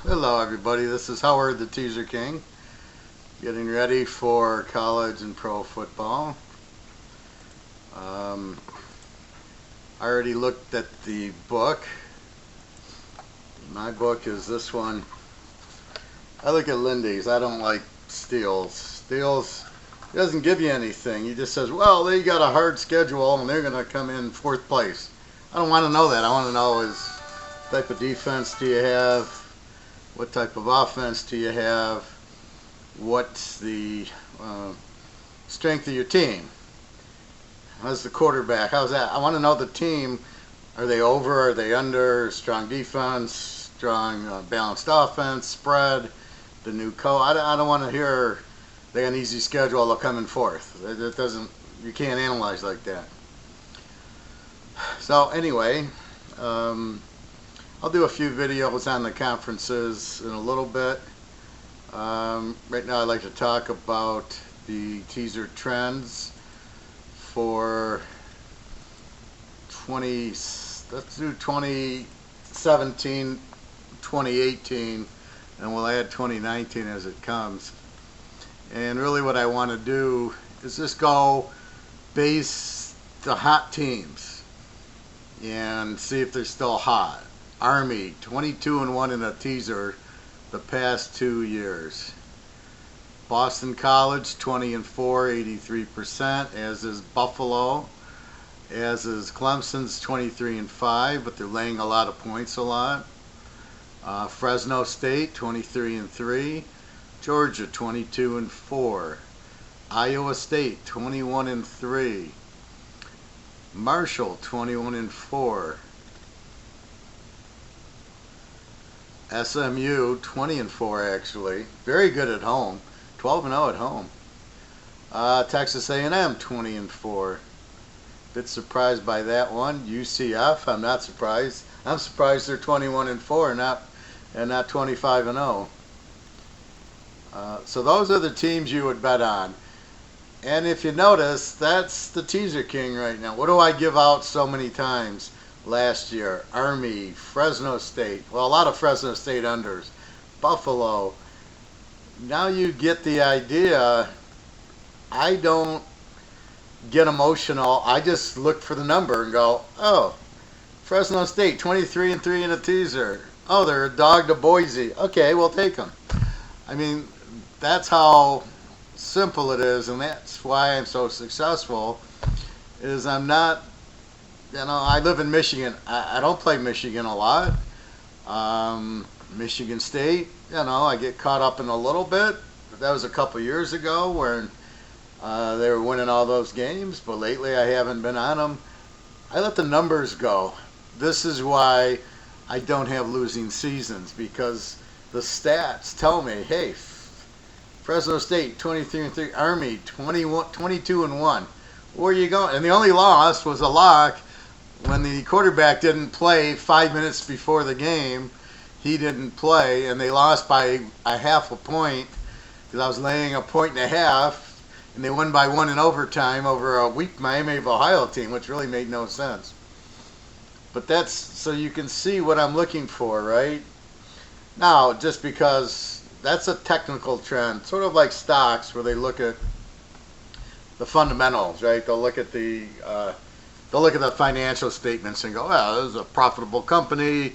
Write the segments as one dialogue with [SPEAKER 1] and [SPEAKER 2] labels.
[SPEAKER 1] Hello everybody, this is Howard the Teaserking, getting ready for college and pro football. I already looked at the book. My book is this one. I look at Lindy's. I don't like Steele's. Steele's doesn't give you anything. He just says, well, they got a hard schedule and they're going to come in fourth place. I don't want to know that. I want to know is what type of defense do you have? What type of offense do you have? What's the strength of your team? How's the quarterback? How's that? I want to know the team. Are they over? Are they under? Strong defense, strong balanced offense, spread, the new coach. I don't want to hear they got an easy schedule, they'll come in fourth. It doesn't. You can't analyze like that. So anyway, I'll do a few videos on the conferences in a little bit. Right now I'd like to talk about the teaser trends for let's do 2017, 2018, and we'll add 2019 as it comes. And really what I want to do is just go base the hot teams and see if they're still hot. Army 22-1 in a teaser the past 2 years. Boston College 20-4, 83%, as is Buffalo, as is Clemson's 23-5, but they're laying a lot of points a lot. Fresno State 23-3, Georgia 22-4, Iowa State 21-3, Marshall 21-4. SMU 20-4 actually, very good at home, 12-0 at home. Texas A&M 20-4. Bit surprised by that one. UCF, I'm not surprised. I'm surprised they're 21-4 and not 25-0. So those are the teams you would bet on. And if you notice, that's the Teaser King right now. What do I give out so many times? Last year, Army, Fresno State, well, a lot of Fresno State unders, Buffalo. Now you get the idea. I don't get emotional. I just look for the number and go, oh, Fresno State 23-3 in a teaser. Oh, they're a dog to Boise. Okay, we'll take them. I mean, that's how simple it is, and that's why I'm so successful. Is I'm not. I live in Michigan. I don't play Michigan a lot. Michigan State, I get caught up in a little bit. But that was a couple years ago where they were winning all those games. But lately I haven't been on them. I let the numbers go. This is why I don't have losing seasons, because the stats tell me, hey, Fresno State 23-3, Army 22-1. Where are you going? And the only loss was a lock. When the quarterback didn't play 5 minutes before the game, he didn't play, and they lost by a half a point because I was laying a point and a half, and they won by 1 in overtime over a weak Miami of Ohio team, which really made no sense. But that's so you can see what I'm looking for, right? Now, just because that's a technical trend, sort of like stocks where they look at the fundamentals, right? They'll look at the financial statements and go, well, this is a profitable company.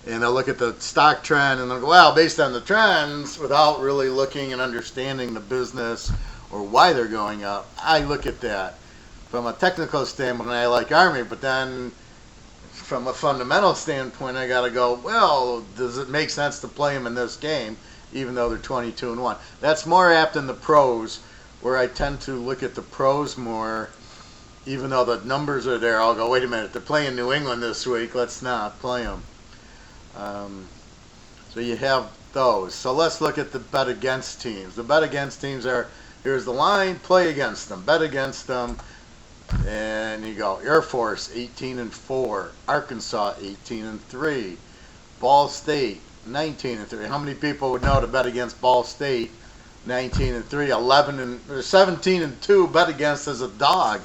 [SPEAKER 1] And they'll look at the stock trend and they'll go, well, based on the trends, without really looking and understanding the business or why they're going up. I look at that. From a technical standpoint, I like Army, but then from a fundamental standpoint, I got to go, well, does it make sense to play them in this game, even though they're 22-1? That's more apt in the pros, where I tend to look at the pros more. Even though the numbers are there, I'll go, wait a minute, they're playing New England this week. Let's not play them. So you have those. So let's look at the bet against teams. The bet against teams are, here's the line, play against them, bet against them. And you go, Air Force 18-4, Arkansas 18-3, Ball State 19-3. How many people would know to bet against Ball State 19-3, 17-2 bet against as a dog?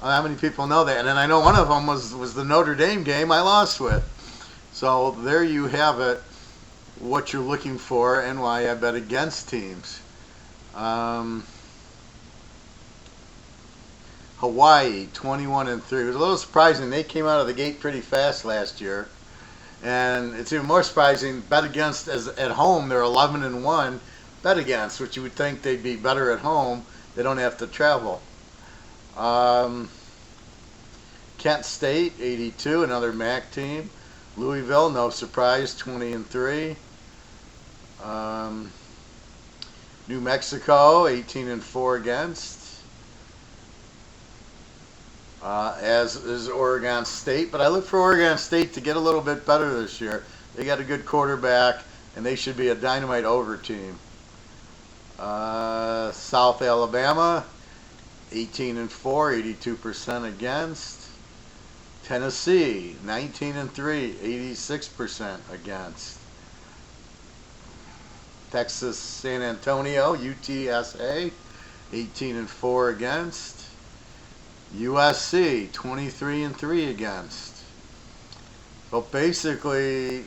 [SPEAKER 1] How many people know that? And then I know one of them was the Notre Dame game I lost with. So there you have it. what you're looking for and why I bet against teams. Hawaii, 21-3. It was a little surprising. They came out of the gate pretty fast last year. And it's even more surprising, bet against as at home, they're 11-1. Bet against, which you would think they'd be better at home. They don't have to travel. Kent State, 82, another MAC team. Louisville, no surprise, 20-3. New Mexico, 18-4 against. As is Oregon State, but I look for Oregon State to get a little bit better this year. They got a good quarterback, and they should be a dynamite over team. South Alabama, 18-4, 82% against. Tennessee, 19-3, 86% against. Texas San Antonio, UTSA, 18-4 against. USC, 23-3 against. So basically,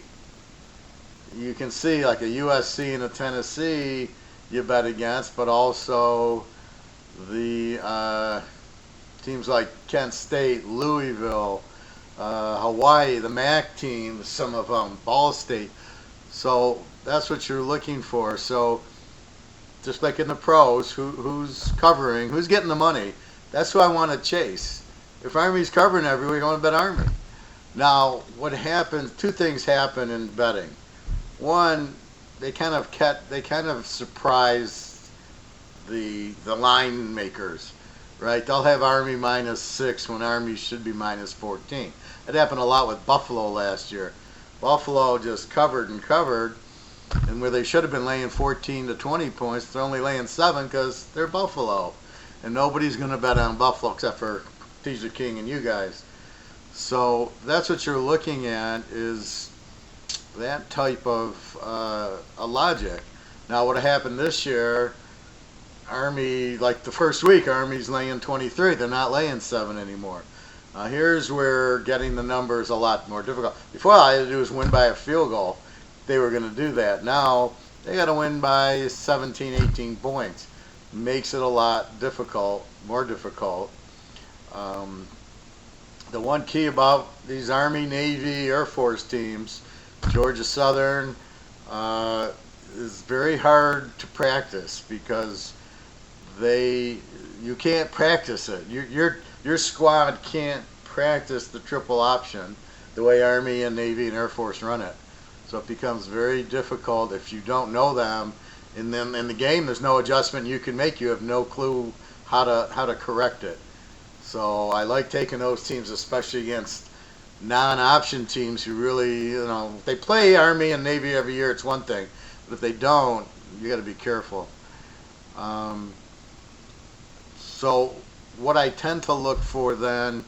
[SPEAKER 1] you can see like a USC and a Tennessee you bet against, but also the teams like Kent State, Louisville, Hawaii, the MAC teams, some of them, Ball State. So that's what you're looking for. So just like in the pros, who's covering, who's getting the money? That's who I want to chase. If Army's covering every week, I want to bet Army. Now, what happens? Two things happen in betting. One, they kind of surprise the line makers, right? They'll have Army -6 when Army should be -14. It happened a lot with Buffalo last year. Buffalo just covered, and where they should have been laying 14 to 20 points, they're only laying 7 because they're Buffalo. And nobody's going to bet on Buffalo except for Teaserking and you guys. So that's what you're looking at, is that type of a logic. Now, what happened this year, Army, like the first week, Army's laying 23. They're not laying 7 anymore. Here's where getting the numbers a lot more difficult. Before, all I had to do was win by a field goal. They were going to do that. Now, they got to win by 17, 18 points. Makes it a lot more difficult. The one key about these Army, Navy, Air Force teams, Georgia Southern, is very hard to practice because you can't practice it. Your squad can't practice the triple option the way Army and Navy and Air Force run it. So it becomes very difficult if you don't know them. In the game, there's no adjustment you can make. You have no clue how to correct it. So I like taking those teams, especially against non-option teams who really, if they play Army and Navy every year, it's one thing. But if they don't, you got to be careful. So what I tend to look for then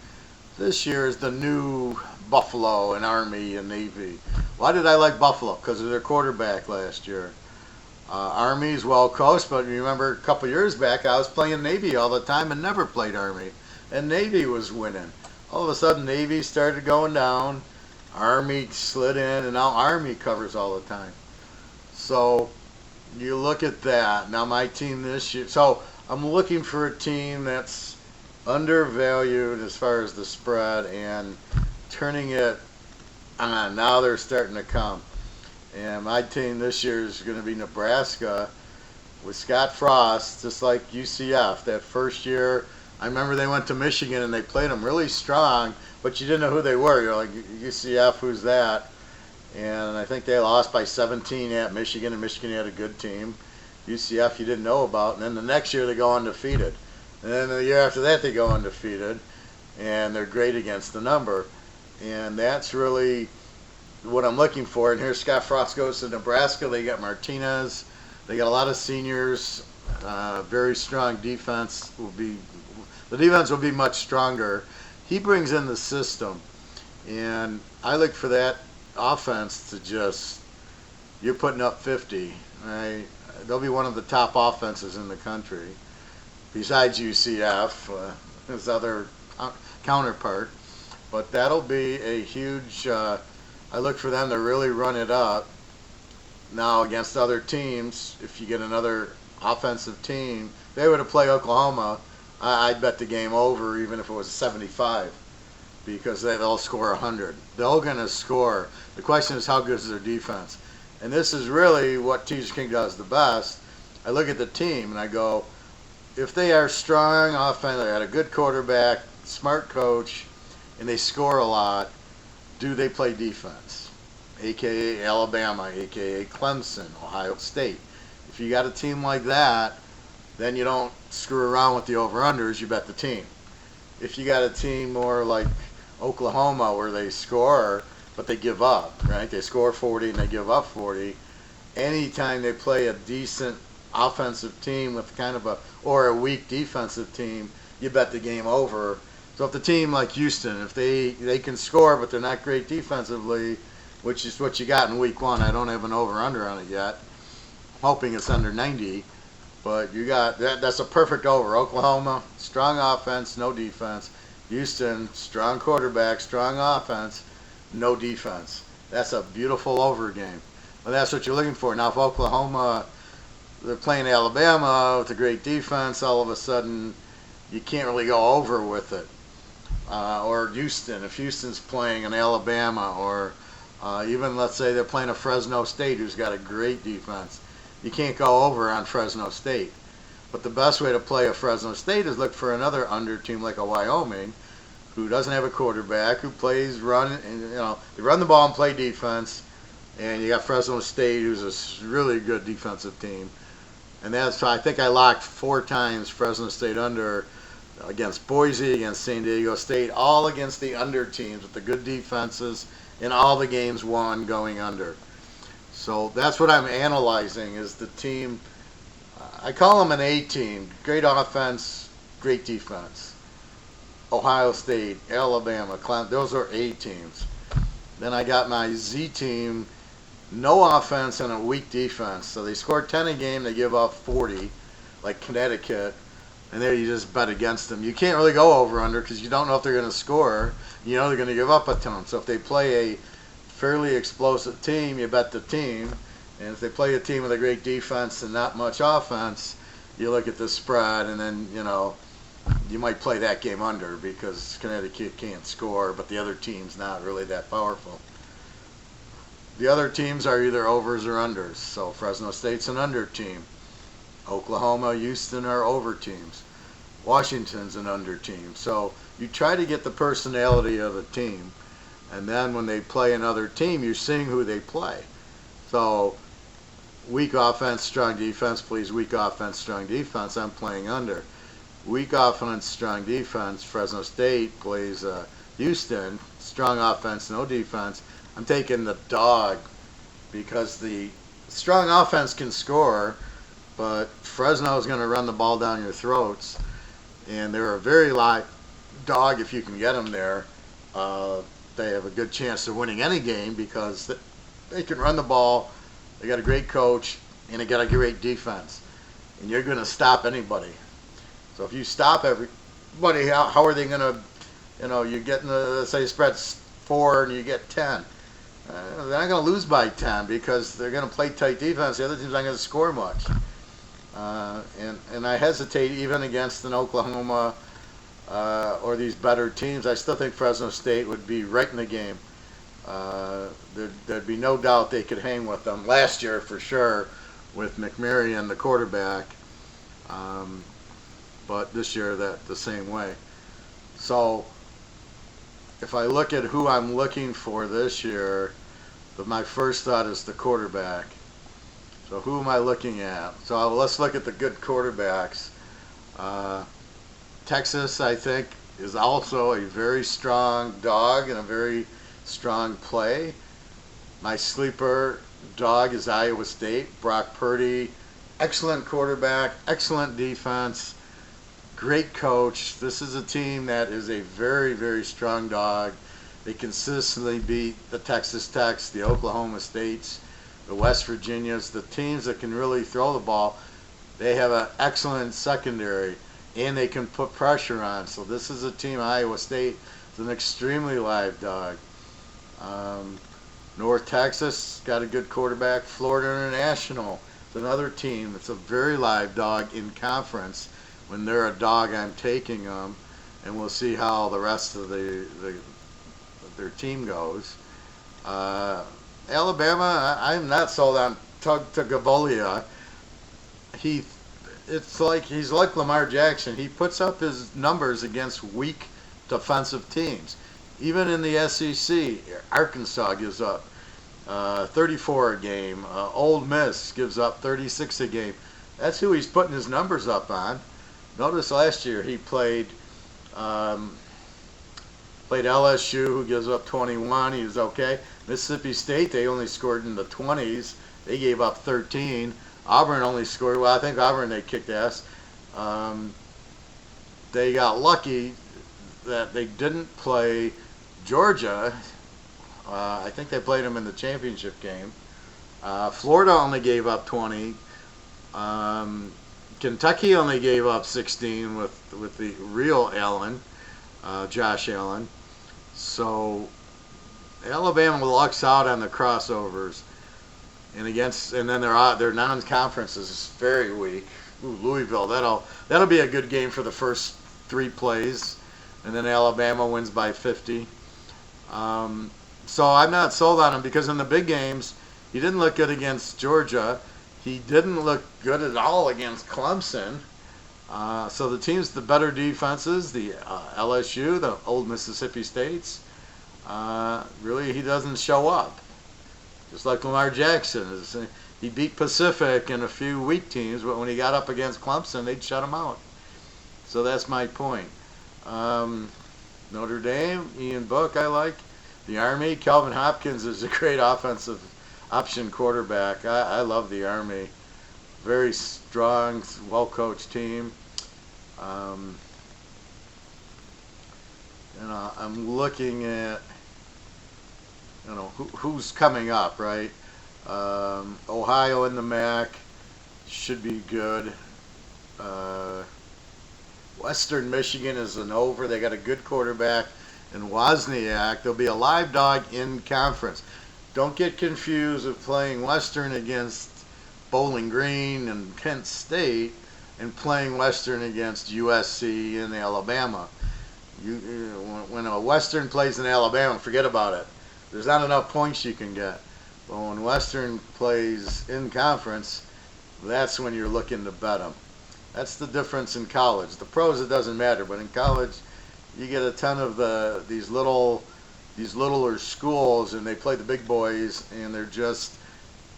[SPEAKER 1] this year is the new Buffalo and Army and Navy. Why did I like Buffalo? Because of their quarterback last year. Army's well coached, but remember a couple years back I was playing Navy all the time and never played Army. And Navy was winning. All of a sudden Navy started going down, Army slid in, and now Army covers all the time. So you look at that. Now my team this year, so I'm looking for a team that's undervalued as far as the spread and turning it on. Now they're starting to come. And my team this year is going to be Nebraska with Scott Frost, just like UCF. That first year, I remember they went to Michigan and they played them really strong, but you didn't know who they were. You're like, UCF, who's that? And I think they lost by 17 at Michigan, and Michigan had a good team. UCF you didn't know about. And then the next year they go undefeated. And then the year after that they go undefeated, and they're great against the number. And that's really what I'm looking for. And here Scott Frost goes to Nebraska. They got Martinez. They got a lot of seniors. Very strong defense. The defense will be much stronger. He brings in the system, and I look for that offense to just, you're putting up 50. Right? They'll be one of the top offenses in the country, besides UCF, his other counterpart. But that'll be a huge. I look for them to really run it up, Now against other teams, if you get another offensive team, they were to play Oklahoma, I'd bet the game over even if it was 75 because they'll score 100. They're going to score. The question is how good is their defense? And this is really what Teaserking does the best. I look at the team and I go, if they are strong offense, they got a good quarterback, smart coach, and they score a lot, do they play defense? AKA Alabama, AKA Clemson, Ohio State. If you got a team like that, then you don't screw around with the over-unders, you bet the team. If you got a team more like Oklahoma where they score, but they give up, right? They score 40 and they give up 40. Anytime they play a decent offensive team with kind of or a weak defensive team, you bet the game over. So if the team like Houston, if they can score but they're not great defensively, which is what you got in week 1, I don't have an over-under on it yet, hoping it's under 90, but you got that's a perfect over. Oklahoma, strong offense, no defense. Houston, strong quarterback, strong offense, no defense. That's a beautiful over game. Well, that's what you're looking for. Now, if Oklahoma, they're playing Alabama with a great defense, all of a sudden you can't really go over with it. Or Houston, if Houston's playing an Alabama, or even let's say they're playing a Fresno State who's got a great defense, you can't go over on Fresno State. But the best way to play a Fresno State is look for another under team like a Wyoming, who doesn't have a quarterback, who plays run, and they run the ball and play defense. And you got Fresno State, who's a really good defensive team. And that's I think I locked 4 times Fresno State under against Boise, against San Diego State, all against the under teams with the good defenses, and all the games won going under. So that's what I'm analyzing is the team. I call them an A team. Great offense, great defense. Ohio State, Alabama, Clemson, those are A teams. Then I got my Z team, no offense and a weak defense. So they score 10 a game, they give up 40, like Connecticut, and there you just bet against them. You can't really go over under because you don't know if they're going to score. You know they're going to give up a ton. So if they play a fairly explosive team, you bet the team. And if they play a team with a great defense and not much offense, you look at the spread, and then, you might play that game under because Connecticut can't score, but the other team's not really that powerful. The other teams are either overs or unders. So Fresno State's an under team. Oklahoma, Houston are over teams. Washington's an under team. So you try to get the personality of the team, and then when they play another team, you're seeing who they play. So weak offense, strong defense, please. Weak offense, strong defense, I'm playing under. Weak offense, strong defense, Fresno State plays Houston. Strong offense, no defense. I'm taking the dog because the strong offense can score, but Fresno is going to run the ball down your throats, and they're a very live dog if you can get them there. They have a good chance of winning any game because they can run the ball, they got a great coach, and they got a great defense. And you're going to stop anybody. So if you stop everybody, how are they going to, you get in the, say, spread's 4 and you get 10. They're not going to lose by 10 because they're going to play tight defense. The other team's not going to score much. And I hesitate even against an Oklahoma or these better teams. I still think Fresno State would be right in the game. There'd be no doubt they could hang with them. Last year, for sure, with McMarion, the quarterback. But this year, the same way. So if I look at who I'm looking for this year, my first thought is the quarterback. So who am I looking at? So let's look at the good quarterbacks. Texas, I think, is also a very strong dog and a very strong play. My sleeper dog is Iowa State. Brock Purdy, excellent quarterback, excellent defense, great coach. This is a team that is a very, very strong dog. They consistently beat the Texas Techs, the Oklahoma States, the West Virginias, the teams that can really throw the ball. They have an excellent secondary, and they can put pressure on. So this is a team, Iowa State, is an extremely live dog. North Texas got a good quarterback. Florida International is another team. It's a very live dog in conference. When they're a dog, I'm taking them, and we'll see how the rest of their team goes. Alabama, I'm not sold on Tug Tagovailoa. He's like Lamar Jackson. He puts up his numbers against weak defensive teams. Even in the SEC, Arkansas gives up 34 a game. Ole Miss gives up 36 a game. That's who he's putting his numbers up on. Notice last year he played LSU, who gives up 21. He was okay. Mississippi State, they only scored in the 20s. They gave up 13. Auburn only scored, well, I think Auburn, they kicked ass. They got lucky that they didn't play Georgia. I think they played them in the championship game. Florida only gave up 20. Kentucky only gave up 16 with the real Allen, Josh Allen. So Alabama lucks out on the crossovers, and then their non-conference is very weak. Ooh, Louisville, that'll be a good game for the first 3 plays, and then Alabama wins by 50. So I'm not sold on him because in the big games he didn't look good against Georgia. He didn't look good at all against Clemson. So the better defenses, the LSU, the old Mississippi States, really he doesn't show up. Just like Lamar Jackson. He beat Pacific and a few weak teams, but when he got up against Clemson, they'd shut him out. So that's my point. Notre Dame, Ian Book, I like. The Army, Calvin Hopkins is a great offensive option quarterback. I love the Army. Very strong, well-coached team. I'm looking at who's coming up, right? Ohio in the MAC should be good. Western Michigan is an over. They got a good quarterback in Wozniak. There'll be a live dog in conference. Don't get confused with playing Western against Bowling Green and Kent State and playing Western against USC and Alabama. When a Western plays in Alabama, forget about it. There's not enough points you can get. But when Western plays in conference, that's when you're looking to bet them. That's the difference in college. The pros, it doesn't matter, but in college, you get a ton of these littler schools, and they play the big boys, and they're just,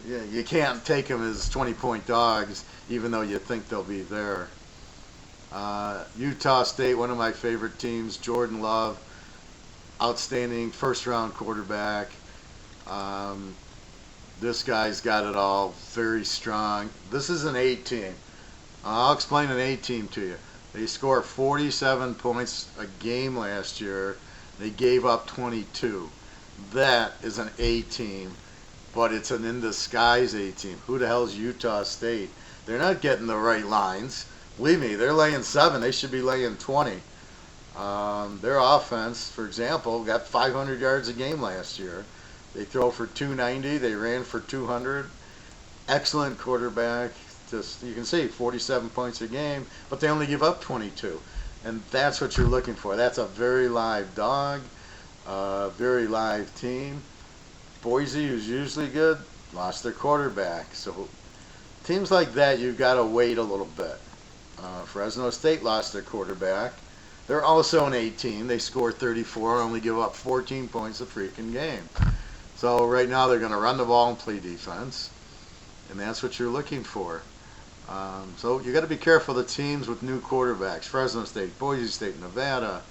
[SPEAKER 1] you can't take them as 20-point dogs, even though you think they'll be there. Utah State, one of my favorite teams. Jordan Love, outstanding first-round quarterback. This guy's got it all, very strong. This is an A team. I'll explain an A team to you. They scored 47 points a game last year. They gave up 22. That is an A team, but it's an in disguise A team. Who the hell is Utah State? They're not getting the right lines. Believe me, they're laying 7. They should be laying 20. Their offense, for example, got 500 yards a game last year. They throw for 290. They ran for 200. Excellent quarterback. Just, you can see 47 points a game, but they only give up 22. And that's what you're looking for. That's a very live dog, very live team. Boise, who's usually good, lost their quarterback. So teams like that, you've got to wait a little bit. Fresno State lost their quarterback. They're also an A team. They score 34 and only give up 14 points a freaking game. So right now they're going to run the ball and play defense, and that's what you're looking for. So you got to be careful of the teams with new quarterbacks. Fresno State, Boise State, Nevada.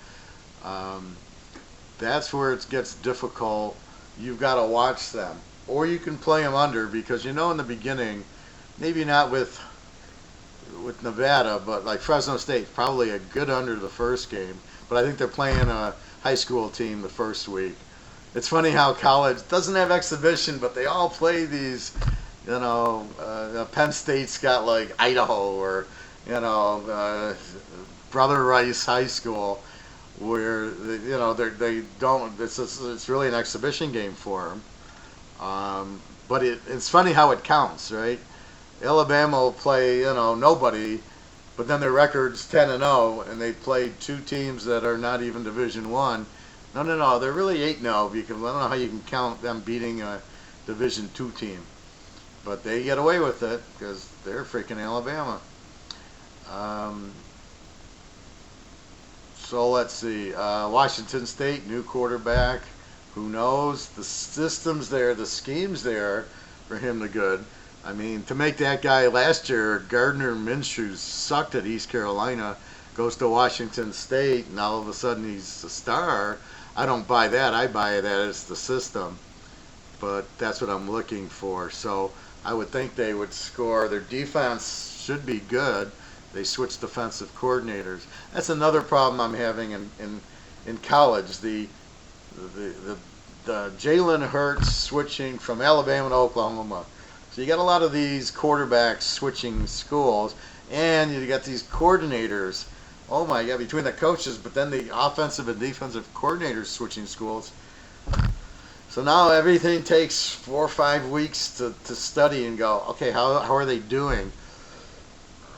[SPEAKER 1] That's where it gets difficult. You've got to watch them. Or you can play them under, because in the beginning, maybe not with Nevada, but like Fresno State, probably a good under the first game. But I think they're playing a high school team the first week. It's funny how college doesn't have exhibition, but they all play these. Penn State's got like Idaho or, Brother Rice High School, where they don't. It's really an exhibition game for them. But it's funny how it counts, right? Alabama will play, nobody, but then their record's 10-0, and they played two teams that are not even Division One. No, no, no, they're really 8-0. I don't know how you can count them beating a Division Two team, but they get away with it because they're freaking Alabama. Um, so let's see. Washington State, new quarterback. Who knows? The system's there, the scheme's there for him to good. I mean, to make that guy last year, Gardner Minshew sucked at East Carolina, goes to Washington State, and all of a sudden he's a star. I don't buy that. I buy that it's the system. But that's what I'm looking for. So I would think they would score. Their defense should be good. They switched defensive coordinators. That's another problem I'm having in college. The Jalen Hurts switching from Alabama to Oklahoma. So you got a lot of these quarterbacks switching schools, and you got these coordinators. Oh my God, between the coaches, but then the offensive and defensive coordinators switching schools. So now everything takes 4 or 5 weeks to study and go, okay, how are they doing?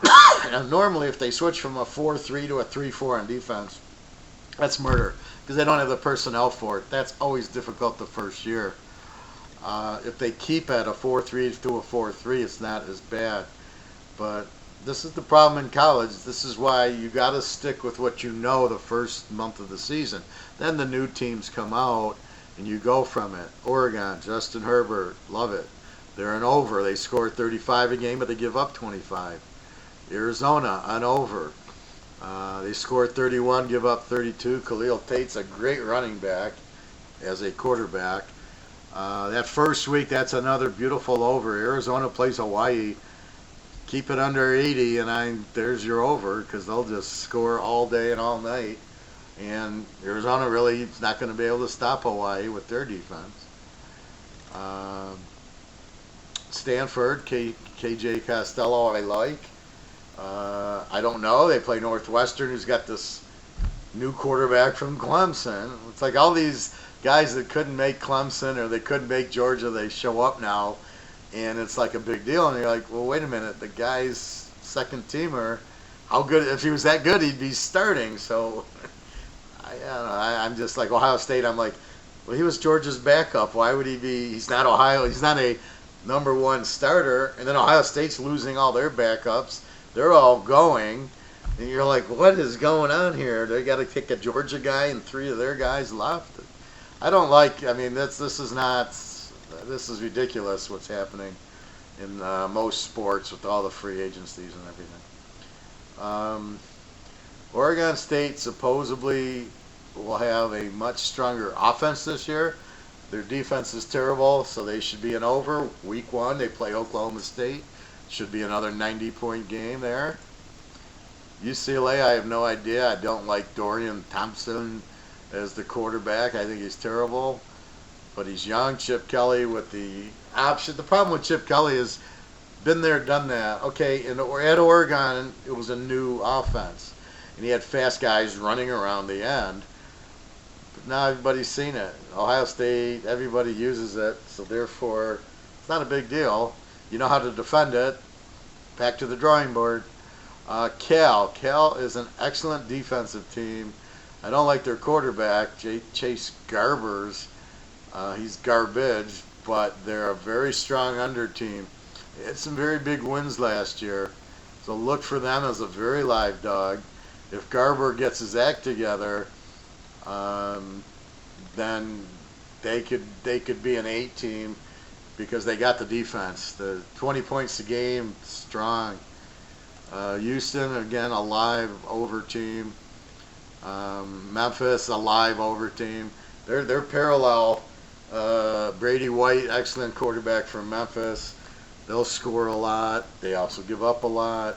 [SPEAKER 1] Now, normally, if they switch from a 4-3 to a 3-4 on defense, that's murder because they don't have the personnel for it. That's always difficult the first year. If they keep at a 4-3 to a 4-3, it's not as bad. But this is the problem in college. This is why you got to stick with what you know the first month of the season. Then the new teams come out and you go from it. Oregon, Justin Herbert, love it. They're an over. They score 35 a game, but they give up 25. Arizona, an over. They score 31, give up 32. Khalil Tate's a great running back as a quarterback. That first week, that's another beautiful over. Arizona plays Hawaii. Keep it under 80, and there's your over because they'll just score all day and all night. And Arizona really is not going to be able to stop Hawaii with their defense. Stanford, KJ Costello, I like. I don't know. They play Northwestern, who's got this new quarterback from Clemson. It's like all these guys that couldn't make Clemson or they couldn't make Georgia, they show up now, and it's like a big deal. And you're like, well, wait a minute. The guy's second teamer, how good? If he was that good, he'd be starting. So I'm just like Ohio State. I'm like, well, he was Georgia's backup. Why would he be? He's not Ohio. He's not a number one starter. And then Ohio State's losing all their backups. They're all going, and you're like, what is going on here? They got to kick a Georgia guy and 3 of their guys left. I don't like. I mean, this is ridiculous what's happening in most sports with all the free agencies and everything. Oregon State supposedly will have a much stronger offense this year. Their defense is terrible, so they should be an over. Week 1, they play Oklahoma State. Should be another 90-point game there. UCLA, I have no idea. I don't like Dorian Thompson as the quarterback. I think he's terrible. But he's young. Chip Kelly with the option. The problem with Chip Kelly is been there, done that. Okay, at Oregon, it was a new offense. And he had fast guys running around the end. But now everybody's seen it. Ohio State, everybody uses it. So therefore, it's not a big deal. You know how to defend it. Back to the drawing board. Cal is an excellent defensive team. I don't like their quarterback, Chase Garbers. He's garbage, but they're a very strong under team. They had some very big wins last year, so look for them as a very live dog. If Garber gets his act together, then they could be an 8 team. Because they got the defense. The 20 points a game, strong. Houston, again, a live over team. Memphis, a live over team. They're parallel. Brady White, excellent quarterback from Memphis. They'll score a lot. They also give up a lot.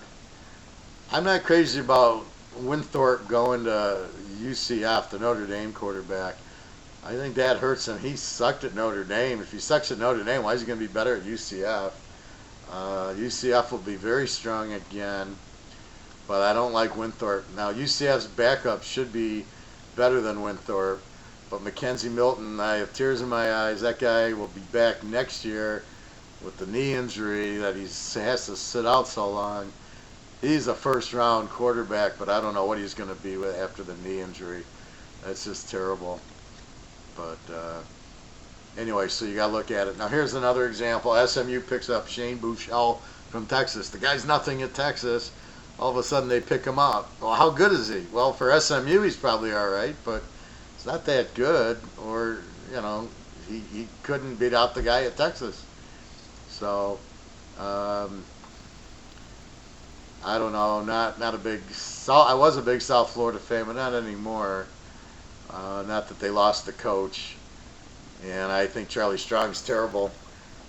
[SPEAKER 1] I'm not crazy about Winthrop going to UCF, the Notre Dame quarterback. I think that hurts him. He sucked at Notre Dame. If he sucks at Notre Dame, why is he going to be better at UCF? UCF will be very strong again, but I don't like Winthrop. Now, UCF's backup should be better than Winthrop, But Mackenzie Milton, I have tears in my eyes. That guy will be back next year with the knee injury that he has to sit out so long. He's a first-round quarterback, but I don't know what he's going to be with after the knee injury. That's just terrible. But anyway, so you got to look at it. Now here's another example. SMU picks up Shane Buechele from Texas. The guy's nothing at Texas. All of a sudden they pick him up. Well, how good is he? Well, for SMU he's probably all right, but it's not that good. Or, you know, he couldn't beat out the guy at Texas. So, I don't know. Not a big. I was a big South Florida fan, but not anymore. Not that they lost the coach, and I think Charlie Strong's terrible.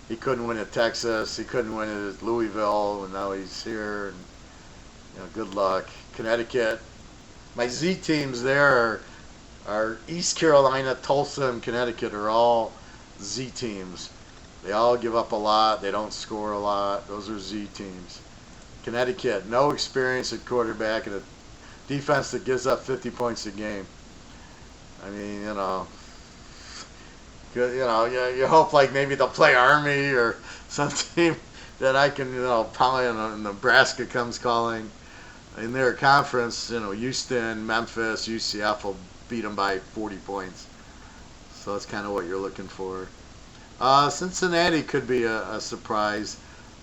[SPEAKER 1] He couldn't win at Texas. He couldn't win at Louisville, and now he's here. And, you know, good luck. Connecticut. My Z teams there are East Carolina, Tulsa, and Connecticut are all Z teams. They all give up a lot. They don't score a lot. Those are Z teams. Connecticut, no experience at quarterback and a defense that gives up 50 points a game. I mean, you hope like maybe they'll play Army or some team that I can, probably Nebraska comes calling. In their conference, Houston, Memphis, UCF will beat them by 40 points. So that's kind of what you're looking for. Cincinnati could be a surprise.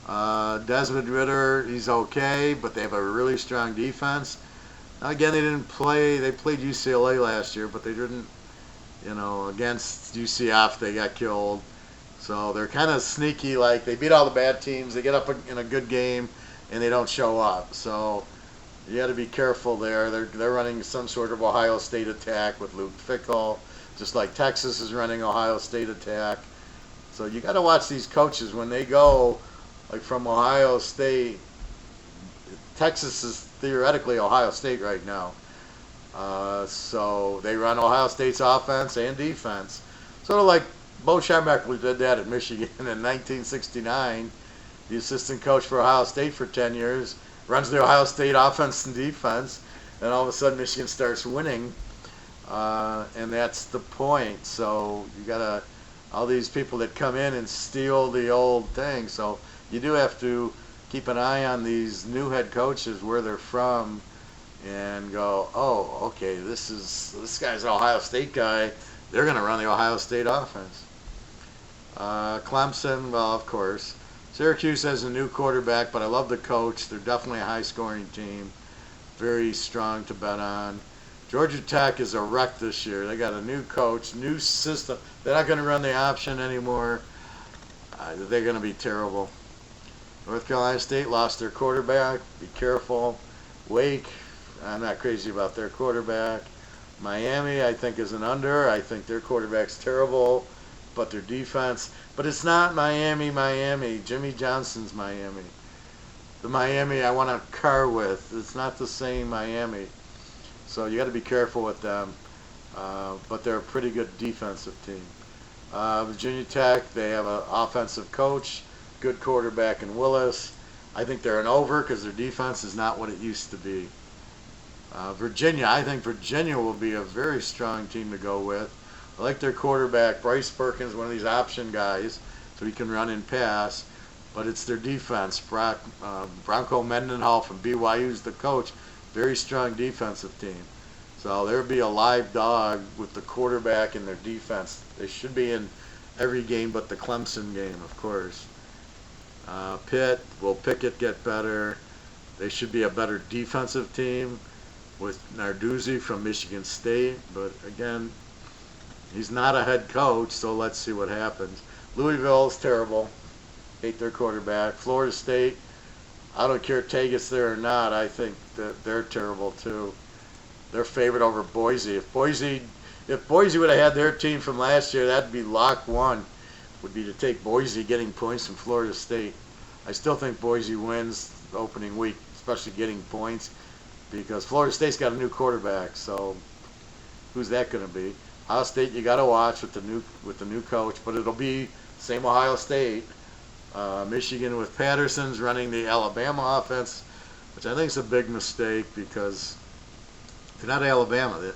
[SPEAKER 1] Desmond Ridder, he's okay, but they have a really strong defense. Now, again, they didn't play. They played UCLA last year, but they didn't, against UCF, they got killed. So they're kind of sneaky, like they beat all the bad teams. They get up in a good game, and they don't show up. So you got to be careful there. They're running some sort of Ohio State attack with Luke Fickell, just like Texas is running Ohio State attack. So you got to watch these coaches when they go, like from Ohio State. Texas is theoretically Ohio State right now. So they run Ohio State's offense and defense. Sort of like Bo Schembechler did that at Michigan in 1969. The assistant coach for Ohio State for 10 years runs the Ohio State offense and defense, and all of a sudden Michigan starts winning, and that's the point. So you got all these people that come in and steal the old thing. So you do have to keep an eye on these new head coaches, where they're from, and go, oh, okay, this guy's an Ohio State guy. They're going to run the Ohio State offense. Clemson, well, of course. Syracuse has a new quarterback, but I love the coach. They're definitely a high-scoring team. Very strong to bet on. Georgia Tech is a wreck this year. They got a new coach, new system. They're not going to run the option anymore. They're going to be terrible. North Carolina State lost their quarterback. Be careful. Wake, I'm not crazy about their quarterback. Miami, I think, is an under. I think their quarterback's terrible, but their defense. But it's not Miami. Jimmy Johnson's Miami. The Miami I want a car with. It's not the same Miami. So you got to be careful with them. But they're a pretty good defensive team. Virginia Tech, they have an offensive coach, good quarterback in Willis. I think they're an over because their defense is not what it used to be. Virginia, I think Virginia will be a very strong team to go with. I like their quarterback, Bryce Perkins, one of these option guys, so he can run and pass. But it's their defense. Bronco Mendenhall from BYU is the coach. Very strong defensive team. So there'll be a live dog with the quarterback and their defense. They should be in every game but the Clemson game, of course. Pitt, will Pickett get better? They should be a better defensive team with Narduzzi from Michigan State. But again, he's not a head coach, so let's see what happens. Louisville's terrible. Hate their quarterback. Florida State, I don't care if Tagus there or not. I think that they're terrible too. They're favored over Boise. If Boise would have had their team from last year, that'd be lock one. Would be to take Boise getting points from Florida State. I still think Boise wins the opening week, especially getting points, because Florida State's got a new quarterback. So who's that going to be? Ohio State, you got to watch with the new coach, but it'll be same Ohio State. Michigan with Patterson's running the Alabama offense, which I think is a big mistake because they're not Alabama.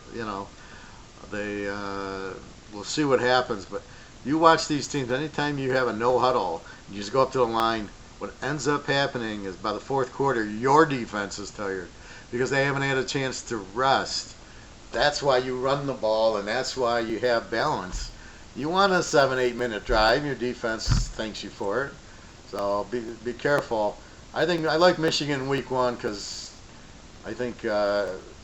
[SPEAKER 1] we'll see what happens. But you watch these teams. Anytime you have a no huddle, you just go up to the line. What ends up happening is by the fourth quarter, your defense is tired because they haven't had a chance to rest. That's why you run the ball, and that's why you have balance. You want a 7-8 minute drive. Your defense thanks you for it. So be careful. I like Michigan week 1 because I think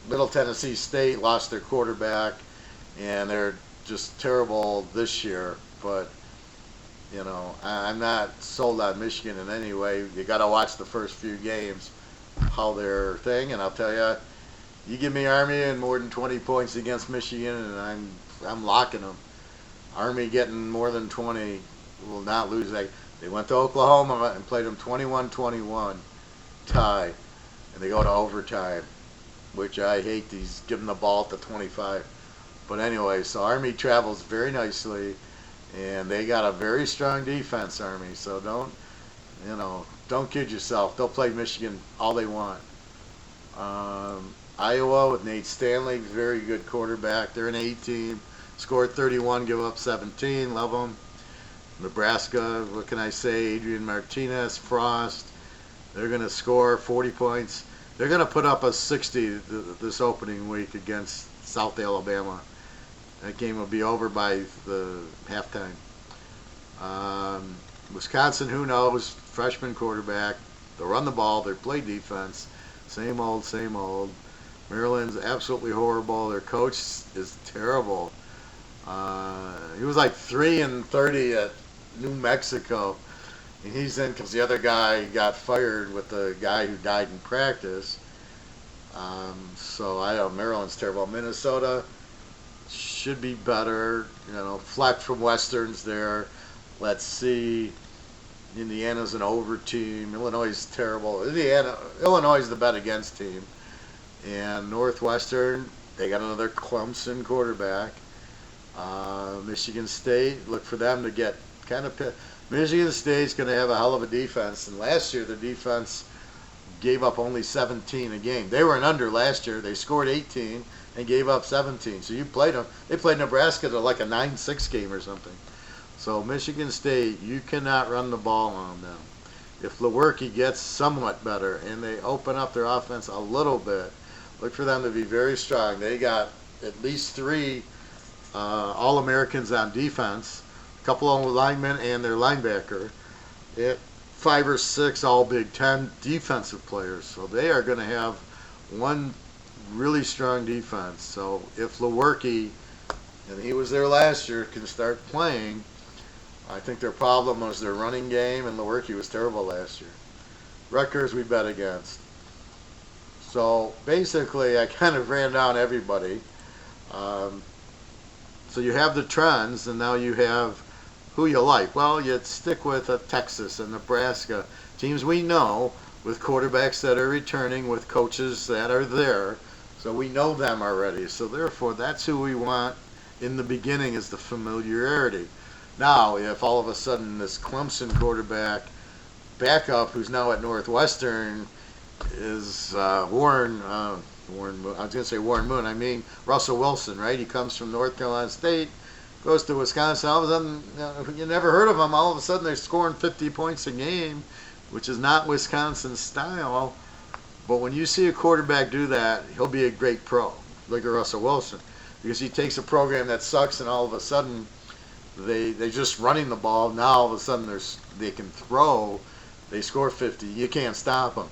[SPEAKER 1] Middle Tennessee State lost their quarterback, and they're just terrible this year. But I'm not sold on Michigan in any way. You got to watch the first few games, how they're thing, and I'll tell you, you give me Army and more than 20 points against Michigan, and I'm locking them. Army getting more than 20 will not lose. They went to Oklahoma and played them 21-21 tie, and they go to overtime, which I hate these giving the ball at the 25. But anyway, so Army travels very nicely, and they got a very strong defense, Army. So don't kid yourself. They'll play Michigan all they want. Iowa with Nate Stanley, very good quarterback. They're an A team. Scored 31, give up 17. Love them. Nebraska, what can I say? Adrian Martinez, Frost. They're going to score 40 points. They're going to put up a 60 this opening week against South Alabama. That game will be over by the halftime. Wisconsin, who knows? Freshman quarterback. They'll run the ball. They play defense. Same old, same old. Maryland's absolutely horrible. Their coach is terrible. He was like 3-30 at New Mexico. And he's in because the other guy got fired with the guy who died in practice. So I know Maryland's terrible. Minnesota should be better. Fleck from Westerns there. Let's see. Indiana's an over team. Illinois is terrible. Illinois is the bet against team. And Northwestern, they got another Clemson quarterback. Michigan State, look for them to get kind of pissed. Michigan State's going to have a hell of a defense. And last year, the defense gave up only 17 a game. They were an under last year. They scored 18 and gave up 17. So you played them. They played Nebraska to like a 9-6 game or something. So Michigan State, you cannot run the ball on them. If Lewerke gets somewhat better and they open up their offense a little bit, look for them to be very strong. They got at least 3 All-Americans on defense, a couple of linemen and their linebacker, 5 or 6 All-Big Ten defensive players. So they are going to have one really strong defense. So if Lewerke, and he was there last year, can start playing, I think their problem was their running game, and Lewerke was terrible last year. Rutgers we bet against. So basically, I kind of ran down everybody. So you have the trends, and now you have who you like. Well, you stick with Texas and Nebraska, teams we know, with quarterbacks that are returning, with coaches that are there. So we know them already. So therefore, that's who we want in the beginning, is the familiarity. Now, if all of a sudden this Clemson quarterback backup, who's now at Northwestern, is Warren Moon. I was going to say Warren Moon. I mean Russell Wilson, right? He comes from North Carolina State, goes to Wisconsin. All of a sudden, you never heard of him. All of a sudden, they're scoring 50 points a game, which is not Wisconsin style. But when you see a quarterback do that, he'll be a great pro, like a Russell Wilson, because he takes a program that sucks, and all of a sudden, they're just running the ball. Now all of a sudden, they can throw. They score 50. You can't stop them.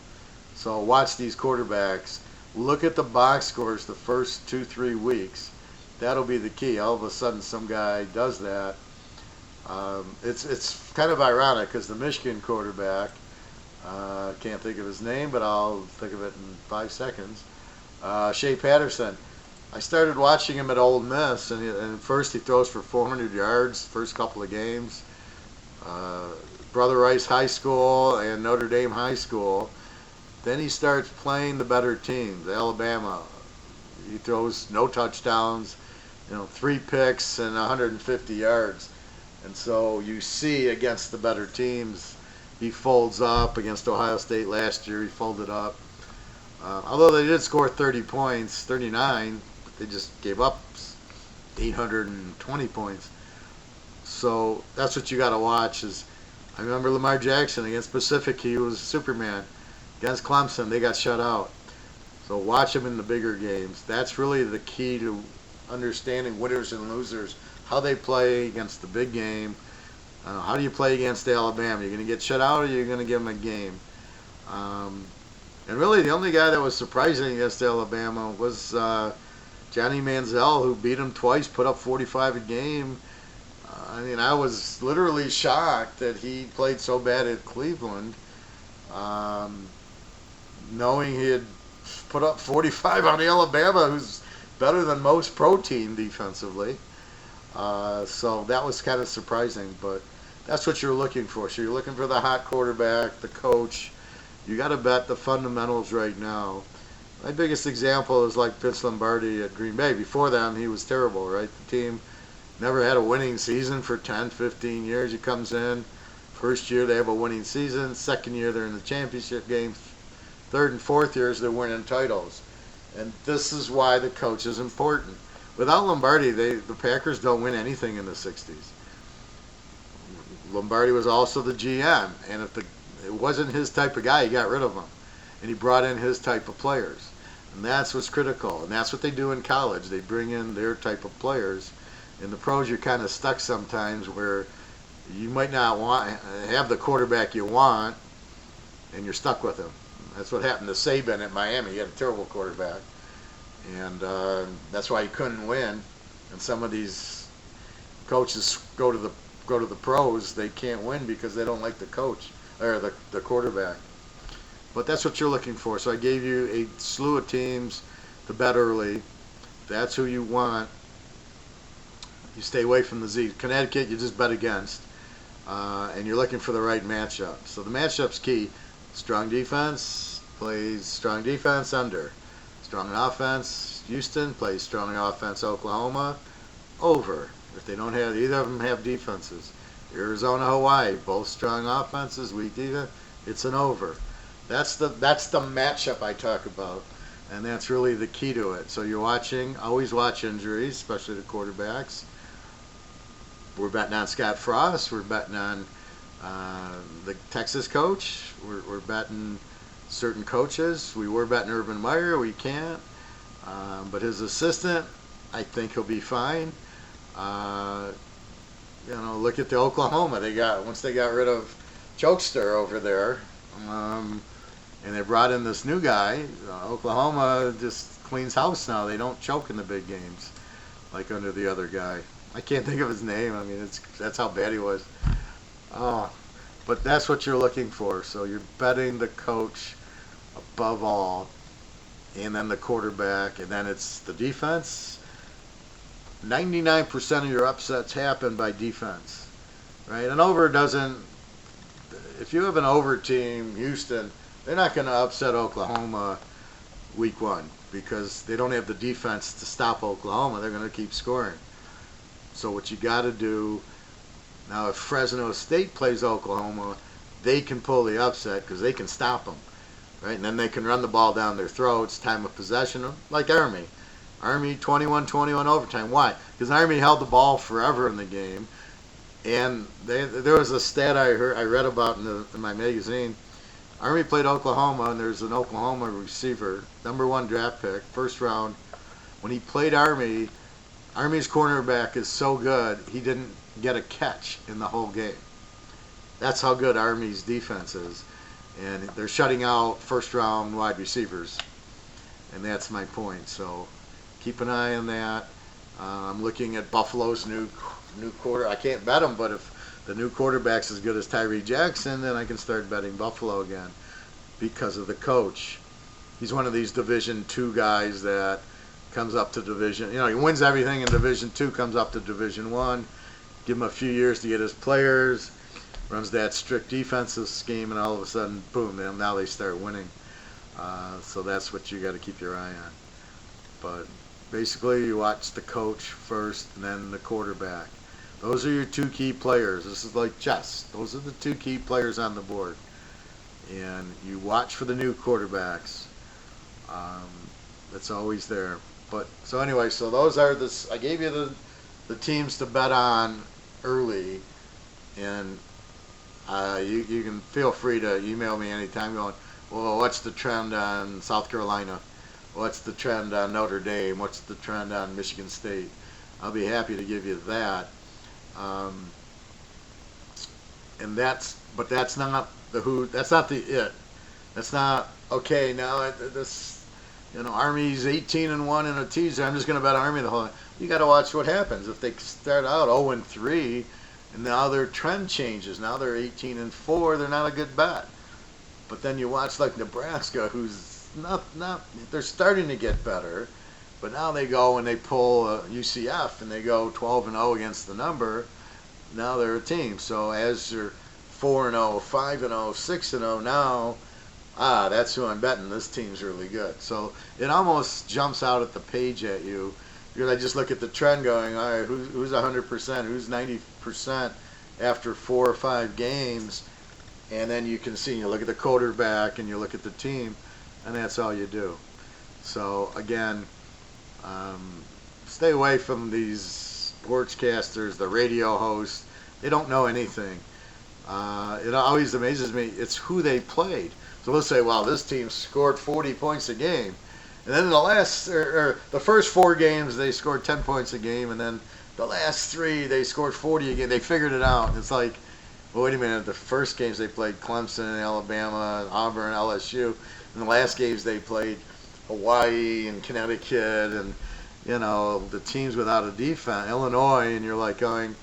[SPEAKER 1] So watch these quarterbacks. Look at the box scores the first 2-3 weeks. That'll be the key. All of a sudden, some guy does that. It's kind of ironic because the Michigan quarterback, can't think of his name, but I'll think of it in 5 seconds. Shea Patterson. I started watching him at Ole Miss, and first he throws for 400 yards first couple of games. Brother Rice High School and Notre Dame High School. Then he starts playing the better teams, Alabama. He throws no touchdowns, 3 picks and 150 yards. And so you see against the better teams, he folds up. Against Ohio State last year, he folded up. Although they did score 30 points, 39, but they just gave up 820 points. So that's what you got to watch. Is I remember Lamar Jackson against Pacific, he was Superman. Against Clemson, they got shut out. So watch them in the bigger games. That's really the key to understanding winners and losers, how they play against the big game. How do you play against Alabama? You're going to get shut out, or you're going to give them a game. And really, the only guy that was surprising against Alabama was Johnny Manziel, who beat him twice, put up 45 a game. I mean, I was literally shocked that he played so bad at Cleveland, knowing he had put up 45 on Alabama, who's better than most pro team defensively. So that was kind of surprising, but that's what you're looking for. So you're looking for the hot quarterback, the coach. You got to bet the fundamentals right now. My biggest example is like Vince Lombardi at Green Bay. Before then, he was terrible, right? The team never had a winning season for 10, 15 years. He comes in, first year they have a winning season, second year they're in the championship game, third and fourth years they're winning titles. And this is why the coach is important. Without Lombardi, the Packers don't win anything in the 60s. Lombardi was also the GM, and if it wasn't his type of guy, he got rid of him. And he brought in his type of players. And that's what's critical. And that's what they do in college. They bring in their type of players. In the pros, you're kind of stuck sometimes where you might not have the quarterback you want, and you're stuck with him. That's what happened to Saban at Miami. He had a terrible quarterback. And that's why he couldn't win. And some of these coaches go to the pros, they can't win because they don't like the coach or the quarterback. But that's what you're looking for. So I gave you a slew of teams to bet early. That's who you want. You stay away from the Z. Connecticut, you just bet against. And you're looking for the right matchup. So the matchup's key. Strong defense plays strong defense under. Strong offense, Houston plays strong offense, Oklahoma, over. If they don't have, either of them have defenses. Arizona, Hawaii, both strong offenses, weak defense, it's an over. That's the matchup I talk about, and that's really the key to it. So you're watching, always watch injuries, especially the quarterbacks. We're betting on Scott Frost. We're betting on the Texas coach. We're betting certain coaches. We were betting Urban Meyer. We can't. But his assistant, I think he'll be fine. Look at the Oklahoma. Once they got rid of Chokester over there, and they brought in this new guy. Oklahoma just cleans house now. They don't choke in the big games like under the other guy. I can't think of his name. I mean, that's how bad he was. But that's what you're looking for. So you're betting the coach above all, and then the quarterback, and then it's the defense. 99% of your upsets happen by defense, right? An over doesn't. If you have an over team, Houston, they're not going to upset Oklahoma week one because they don't have the defense to stop Oklahoma. They're going to keep scoring. So what you got to do now, if Fresno State plays Oklahoma, they can pull the upset because they can stop them, right? And then they can run the ball down their throats, time of possession, like Army. Army 21-21 overtime. Why? Because Army held the ball forever in the game, and there was a stat I read about in my magazine. Army played Oklahoma, and there's an Oklahoma receiver, #1 draft pick, first round. When he played Army's cornerback is so good, he didn't get a catch in the whole game. That's how good Army's defense is. And they're shutting out first-round wide receivers. And that's my point. So keep an eye on that. I'm looking at Buffalo's new quarter. I can't bet them, but if the new quarterback's as good as Tyree Jackson, then I can start betting Buffalo again because of the coach. He's one of these Division II guys that comes up to Division. He wins everything in Division II, comes up to Division I. Give him a few years to get his players, runs that strict defensive scheme, and all of a sudden, boom, now they start winning. So that's what you got to keep your eye on. But basically, you watch the coach first and then the quarterback. Those are your two key players. This is like chess. Those are the two key players on the board. And you watch for the new quarterbacks. That's always there. But so anyway, so those are I gave you the teams to bet on early, and you can feel free to email me anytime going, well, what's the trend on South Carolina? What's the trend on Notre Dame? What's the trend on Michigan State? I'll be happy to give you that. And but that's not the who. That's not the it. That's not okay. Now this, Army's 18-1 in a teaser. I'm just going to bet Army the whole time. You got to watch what happens if they start out 0-3, and now their trend changes. Now they're 18-4. They're not a good bet. But then you watch like Nebraska, who's not. They're starting to get better, but now they go and they pull UCF and they go 12-0 against the number. Now they're a team. So as you're 4-0, 5-0, 6-0 now, that's who I'm betting. This team's really good. So it almost jumps out at the page at you because I just look at the trend going, all right, who's 100%, who's 90% after 4 or 5 games, and then you can see, you look at the quarterback and you look at the team, and that's all you do. So again, stay away from these sportscasters, the radio hosts. They don't know anything. It always amazes me. It's who they played. So let's say, well, this team scored 40 points a game, and then the first 4 games they scored 10 points a game, and then the last 3 they scored 40 a game. They figured it out. It's like, well, wait a minute. The first games they played Clemson, Alabama, Auburn, LSU, and the last games they played Hawaii and Connecticut and the teams without a defense, Illinois, and you're like going,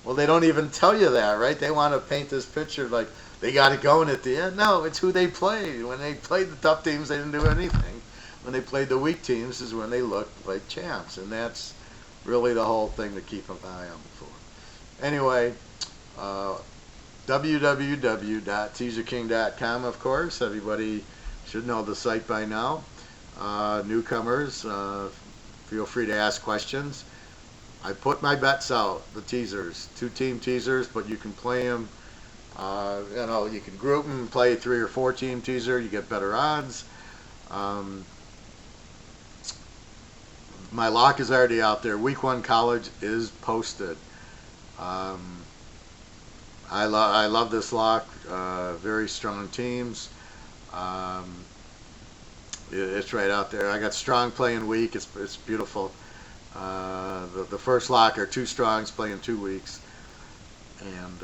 [SPEAKER 1] well, they don't even tell you that, right? They want to paint this picture like they got it going at the end. No, it's who they played. When they played the tough teams, they didn't do anything. When they played the weak teams is when they looked like champs, and that's really the whole thing to keep an eye on for. Anyway, www.teaserking.com, of course. Everybody should know the site by now. Newcomers, feel free to ask questions. I put my bets out, the teasers, 2-team teasers, but you can play them. You can group them, play 3 or 4-team teaser. You get better odds. My lock is already out there. Week 1 college is posted. I love this lock. Very strong teams. It's right out there. I got strong playing week. It's beautiful. The first lock are 2 strongs playing 2 weeks. And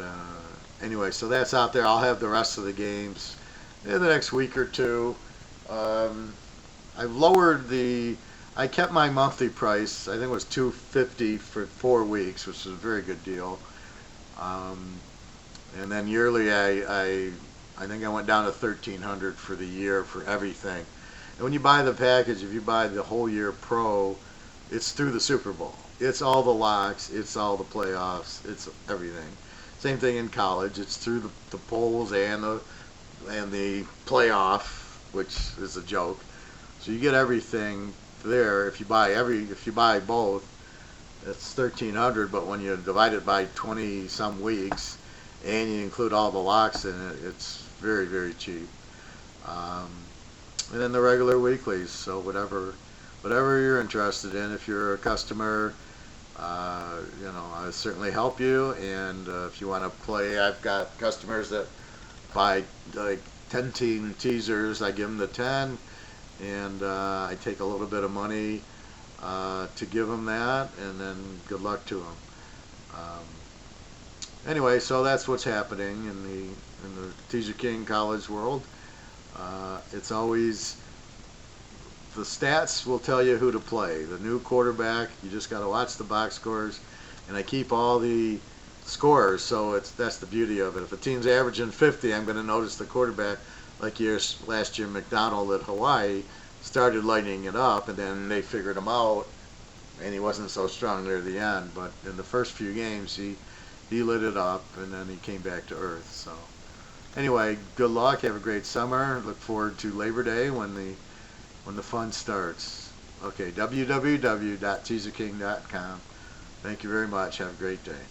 [SPEAKER 1] anyway, so that's out there. I'll have the rest of the games in the next week or 2. I've lowered I kept my monthly price. I think it was $250 for 4 weeks, which is a very good deal. And then yearly, I think I went down to $1,300 for the year for everything. And when you buy the package, if you buy the whole year pro, it's through the Super Bowl. It's all the locks. It's all the playoffs. It's everything. Same thing in college. It's through the polls and the playoff, which is a joke. So you get everything there. If you buy both, it's $1,300. But when you divide it by 20 some weeks, and you include all the locks in it, it's very, very cheap. And then the regular weeklies. So whatever you're interested in, if you're a customer, I certainly help you. And if you want to play, I've got customers that buy like 10-team teasers. I give them the 10, and I take a little bit of money to give them that, and then good luck to them. Anyway, so that's what's happening in the Teaserking college world. It's always, the stats will tell you who to play. The new quarterback, you just got to watch the box scores, and I keep all the scores, so that's the beauty of it. If a team's averaging 50, I'm going to notice the quarterback, like last year McDonald at Hawaii, started lighting it up, and then they figured him out, and he wasn't so strong near the end. But in the first few games, he lit it up, and then he came back to earth. So anyway, good luck. Have a great summer. Look forward to Labor Day when the fun starts. Okay, www.teaserking.com. Thank you very much. Have a great day.